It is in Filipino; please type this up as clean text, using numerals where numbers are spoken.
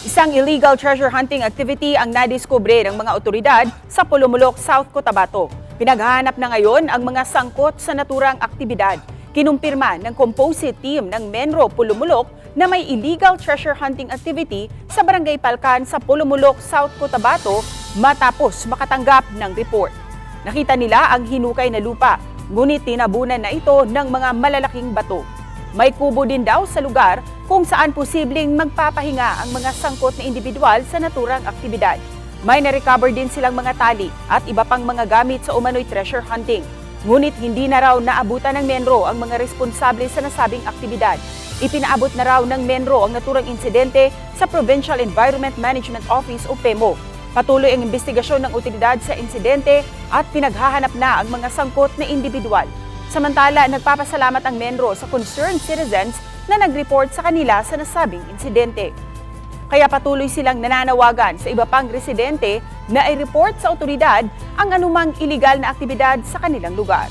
Isang illegal treasure hunting activity ang nadiskubre ng mga otoridad sa Pulumulok, South Cotabato. Pinaghahanap na ngayon ang mga sangkot sa naturang aktibidad. Kinumpirma ng composite team ng Menro Pulumulok na may illegal treasure hunting activity sa Barangay Palkan sa Pulumulok, South Cotabato matapos makatanggap ng report. Nakita nila ang hinukay na lupa, ngunit tinabunan na ito ng mga malalaking bato. May kubo din daw sa lugar kung saan posibleng magpapahinga ang mga sangkot na individual sa naturang aktibidad. May na-recover din silang mga tali at iba pang mga gamit sa umano'y treasure hunting. Ngunit hindi na raw naabutan ng Menro ang mga responsable sa nasabing aktibidad. Ipinaabot na raw ng Menro ang naturang insidente sa Provincial Environment Management Office o PEMO. Patuloy ang investigasyon ng otoridad sa insidente at pinaghahanap na ang mga sangkot na individual. Samantala, nagpapasalamat ang Menro sa concerned citizens na nag-report sa kanila sa nasabing insidente. Kaya patuloy silang nananawagan sa iba pang residente na i-report sa otoridad ang anumang iligal na aktibidad sa kanilang lugar.